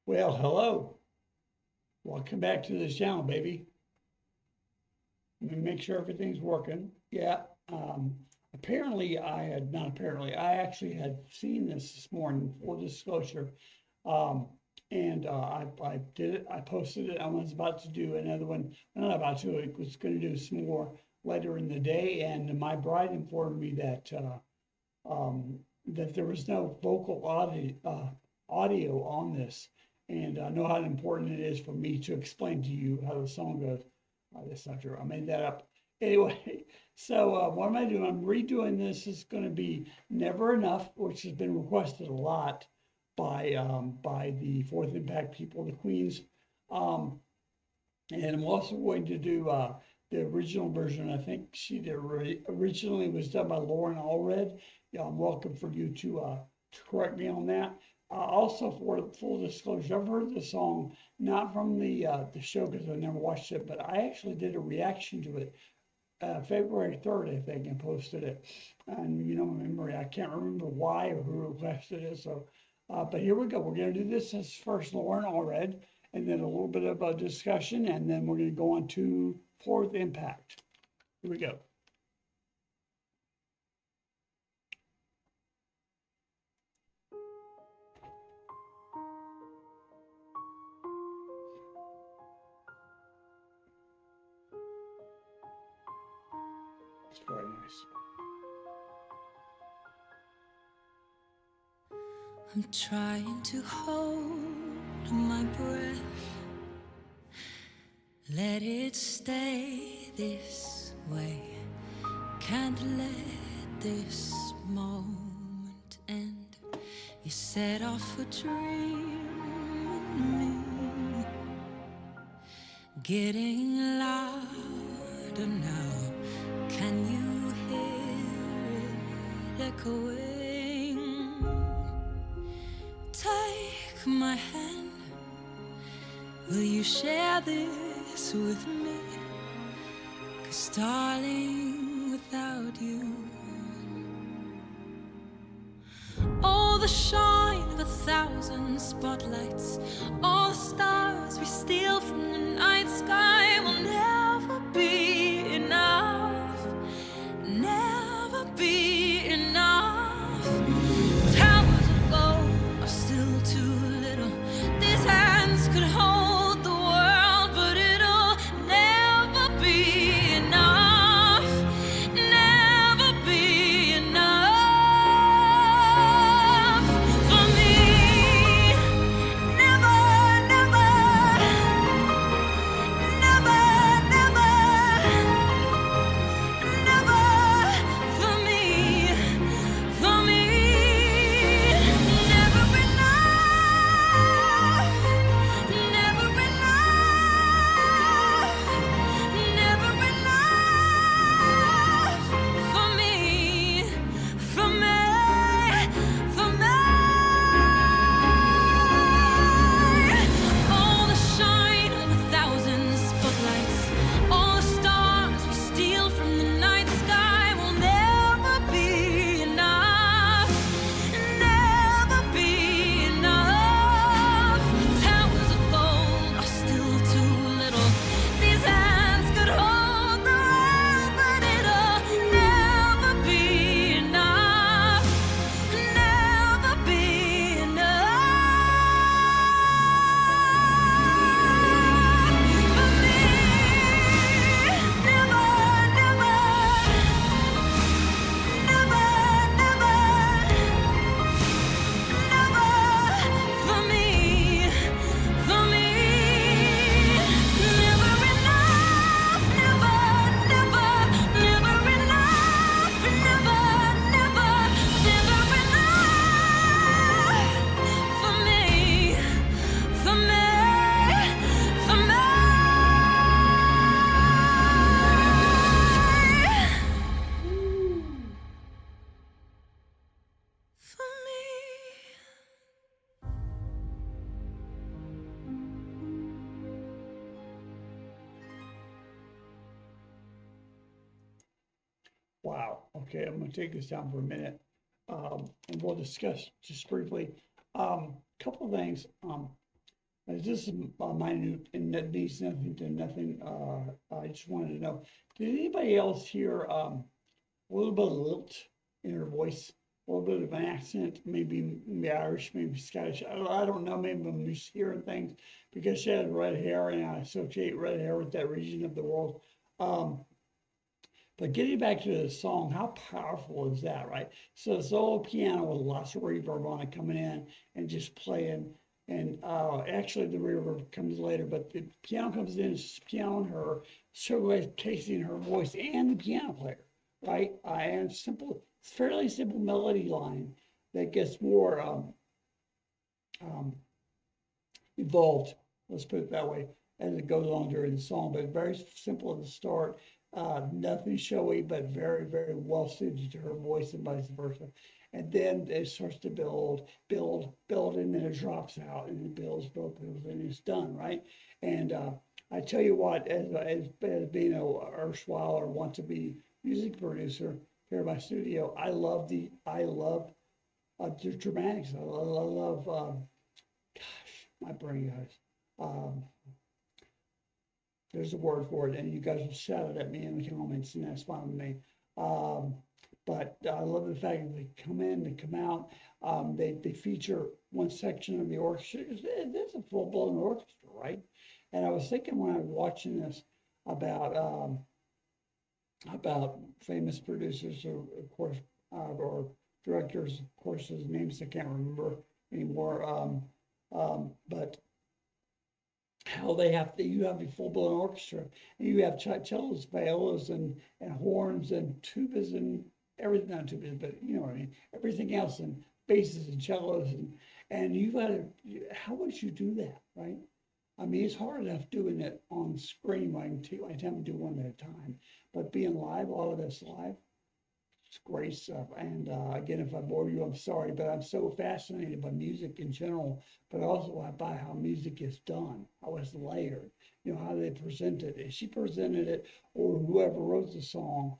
Well, hello. Welcome back to this channel, baby. Let me make sure everything's working. Yeah. Apparently, not apparently, I actually had seen this morning, full disclosure. Um, and I did it, I posted it. I was about to do another one. Not about to, I was going to do some more later in the day. And my bride informed me that there was no vocal audio on this. And I know how important it is for me to explain to you how the song goes. That's not true. I made that up. Anyway, so what am I doing? I'm redoing this. It's going to be Never Enough, which has been requested a lot by the Fourth Impact people, the Queens. Um, and I'm also going to do the original version. I think she did originally was done by Loren Alred. Yeah, I'm welcome for you to correct me on that. Also, for full disclosure, I've heard the song not from the show because I never watched it, but I actually did a reaction to it February 3rd, I think, and posted it. And you know, my memory, I can't remember why or who requested it. So, but here we go. We're going to do this as first Loren Alred, and then a little bit of a discussion, and then we're going to go on to Fourth Impact. Here we go. It's very nice. I'm trying to hold my breath, let it stay this way. Can't let this moment end. You set off a dream in me, getting louder now. Can you hear it echoing? Take my hand, will you share this with me? 'Cause darling, without you, all the shine of 1,000 spotlights, all the stars we steal from the night sky will never be enough, never be enough. Towers of gold are still too little. These hands could hold the world, but it'll never be enough, never be enough for me. Never, never, never, never, never for me, for me. Never enough, never enough, never enough for me, for me, for me. All the shine of 1,000 spotlights, all the stars we steal from the night sky will never be enough, never be enough. Towers of gold are still too little. These hands could hold the world, but it'll never be enough, never be enough for me. Never, never, never, never, never for me, for me. Never enough, never, never, never enough, never, never, never enough for me, for me, for me. For me. Wow. Okay, I'm going to take this down for a minute, and we'll discuss just briefly. Couple of things. This is minute and that means nothing to nothing. I just wanted to know, did anybody else hear a little bit of lilt in her voice, a little bit of an accent, maybe Irish, maybe Scottish. I don't know. Maybe I'm just hearing things because she has red hair, and I associate red hair with that region of the world. Um, but getting back to the song, how powerful is that, right? So the solo piano with lots of reverb on it coming in and just playing. And actually, the reverb comes later, but the piano comes in, it's piano and her, showcasing her voice and the piano player, right? And simple, it's fairly simple melody line that gets more um, evolved, let's put it that way, as it goes on during the song, but very simple at the start. Nothing showy, but very, very well suited to her voice and vice versa. And then it starts to build, and then it drops out and it builds, and it's done, right? And I tell you what, as being a erstwhile or want to be music producer here in my studio, I love the dramatics. I love, gosh, my brain guys. Um, there's a word for it, and you guys will shout it at me in the comments, and that's fine with me. Um, but I love the fact that they come in, they come out. They feature one section of the orchestra. It's a full-blown orchestra, right? And I was thinking when I was watching this about famous producers, or of course, or directors, of course, whose names I can't remember anymore. But how you have a full-blown orchestra, and you have cellos, violas, and horns, and tubas, and everything, not tubas, but you know what I mean, everything else, and basses, and cellos, and you gotta, how would you do that, right? I mean, it's hard enough doing it on screen. I can do one at a time, but being live, all of this live, it's great stuff. And again, if I bore you, I'm sorry, but I'm so fascinated by music in general, but also by how music is done, how it's layered, you know, how they present it. If she presented it, or whoever wrote the song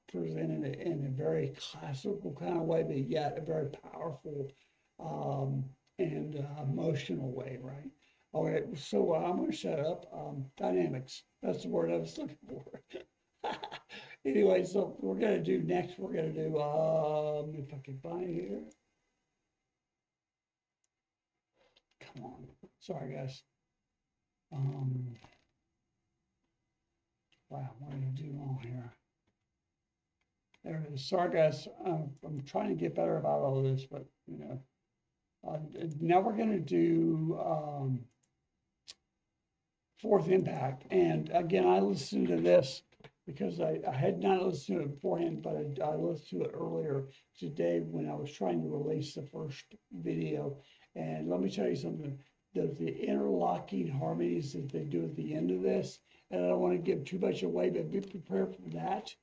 presented it in a very classical kind of way, but yet a very powerful and emotional way, right? All right, so I'm going to shut up. Dynamics, that's the word I was looking for. Anyway, so we're gonna do next. We're gonna do if I can find it here. Come on, sorry guys. Wow, what did I do wrong here? There it is. Sorry guys. I'm trying to get better about all this, but you know. Now we're gonna do Fourth Impact, and again, I listened to this because I had not listened to it beforehand, but I listened to it earlier today when I was trying to release the first video. And let me tell you something, the interlocking harmonies that they do at the end of this, and I don't want to give too much away, but be prepared for that.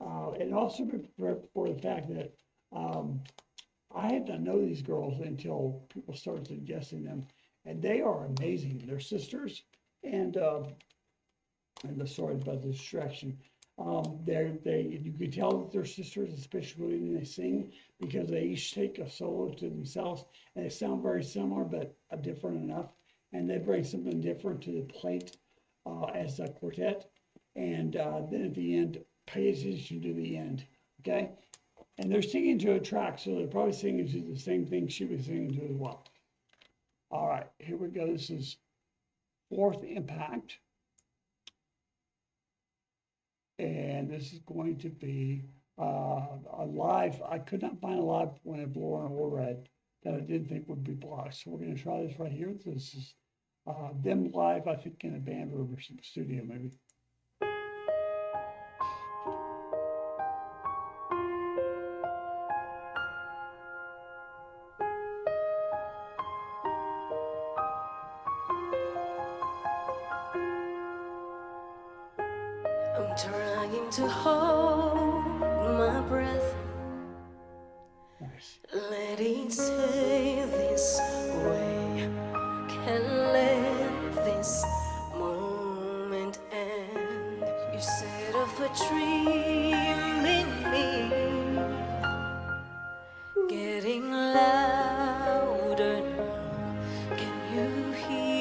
And also be prepared for the fact that I had not know these girls until people started suggesting them, and they are amazing. They're sisters, and the story about the distraction. You can tell that they're sisters, especially when they sing, because they each take a solo to themselves, and they sound very similar, but different enough. And they bring something different to the plate as a quartet. And then at the end, pay attention to the end, okay? And they're singing to a track, so they're probably singing to the same thing she was singing to as well. All right, here we go. This is Fourth Impact. And this is going to be a live. I could not find a live one of Loren Alred that I didn't think would be blocked. So we're going to try this right here. This is them live, I think, in a band room or some studio, maybe. I'm trying to hold my breath. Nice. Let it stay this way. Can't let this moment end. You set off a dream in me, getting louder now. Can you hear?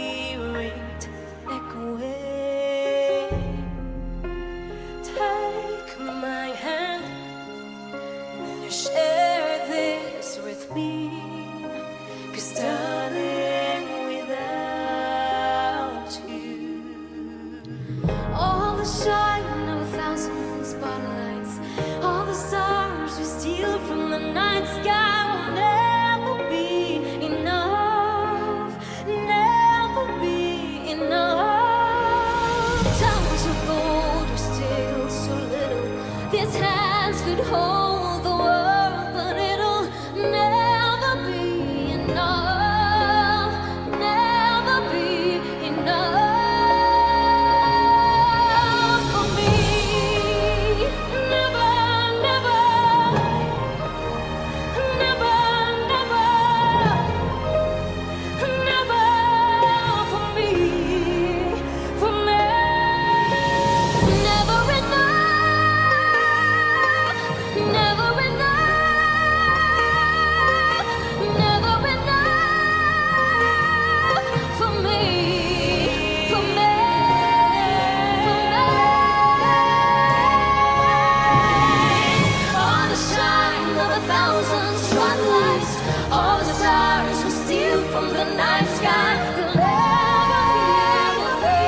the night sky. You'll never be,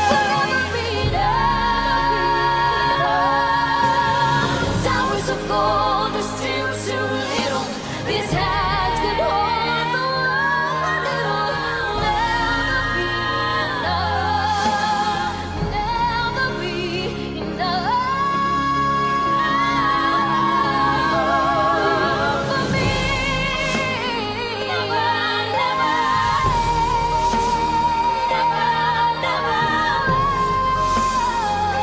forever be enough. Towers of gold are still too little. These hands could hold the world, but it'll never be enough. Never be enough for me. Never, never, never,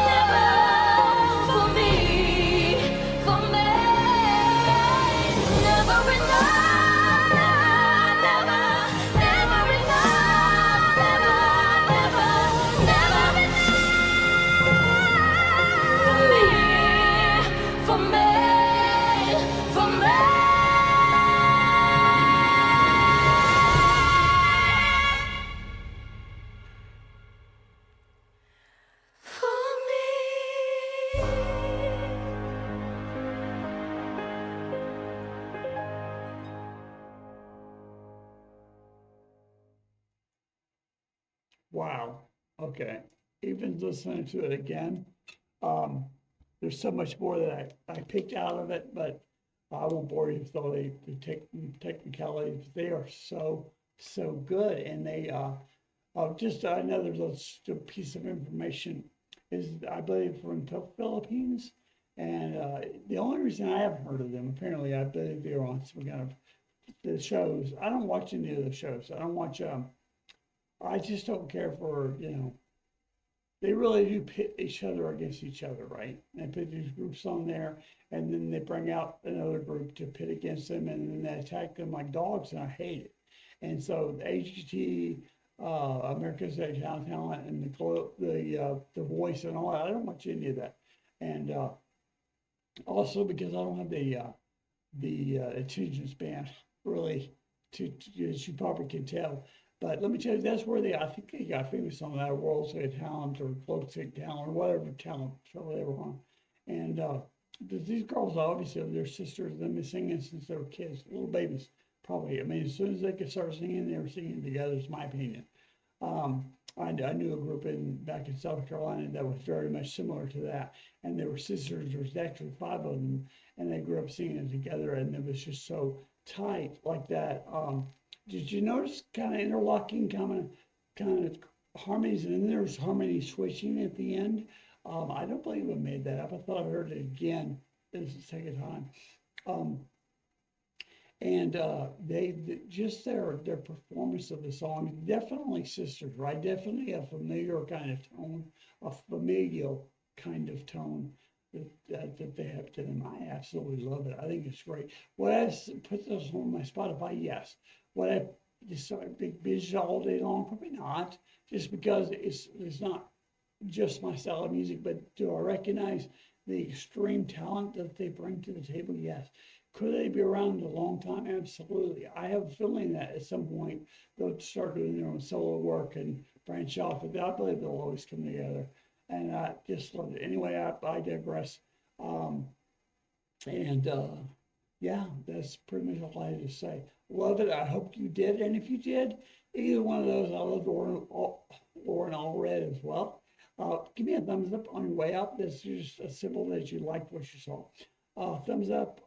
never for me, for me. Never enough, never, never enough, never, never, never enough for me, for me, for me. For me. Wow. Okay. Even listening to it again, there's so much more that I picked out of it, but I won't bore you with all the technicalities. They are so good, and they just another little piece of information is I believe from the Philippines, and the only reason I haven't heard of them, apparently I believe they're on some kind of the shows. I don't watch any of the shows. I don't watch. I just don't care for, they really do pit each other against each other, right? They put these groups on there, and then they bring out another group to pit against them, and then they attack them like dogs, and I hate it. And so the AGT, America's Got Talent, and the Voice and all that, I don't watch any of that. And also because I don't have the attention span really as you probably can tell. But let me tell you, that's where I think they got famous on that World's Got Talent or Close Got Talent or whatever talent show they were on. And these girls obviously they're sisters. They've been singing since they were kids, little babies, probably. I mean, as soon as they could start singing, they were singing together. Is my opinion. I knew a group back in South Carolina that was very much similar to that, and they were sisters. There was actually 5 of them, and they grew up singing together, and it was just so tight like that. Did you notice kind of interlocking, kind of harmonies, and then there's harmony switching at the end? I don't believe I made that up. I thought I heard it again. This is the second time. And they just their performance of the song, definitely sisters, right? Definitely a familiar kind of tone, a familial kind of tone that they have to them. I absolutely love it. I think it's great. Would I put this on my Spotify? Yes. Would I just big binge all day long? Probably not. Just because it's not just my style of music, but do I recognize the extreme talent that they bring to the table? Yes. Could they be around a long time? Absolutely. I have a feeling that at some point they'll start doing their own solo work and branch off, but I believe they'll always come together. And I just love it. Anyway, I digress. Yeah, that's pretty much all I had to say. Love it. I hope you did. And if you did, either one of those, I love Loren Alred as well. Give me a thumbs up on your way out. That's just a symbol that you liked what you saw. Thumbs up.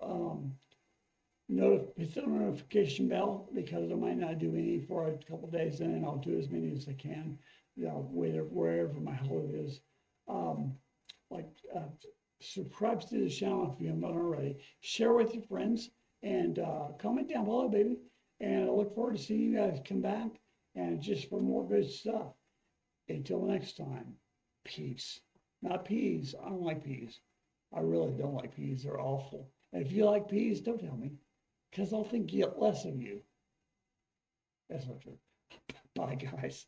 Hit the notification bell because I might not do any for a couple days, and then I'll do as many as I can. Wherever my holiday is. Subscribe to the channel if you haven't done already. Share with your friends and comment down below, baby. And I look forward to seeing you guys come back and just for more good stuff. Until next time, peace. Not peas. I don't like peas. I really don't like peas. They're awful. And if you like peas, don't tell me, because I'll think less of you. That's not true. Bye, guys.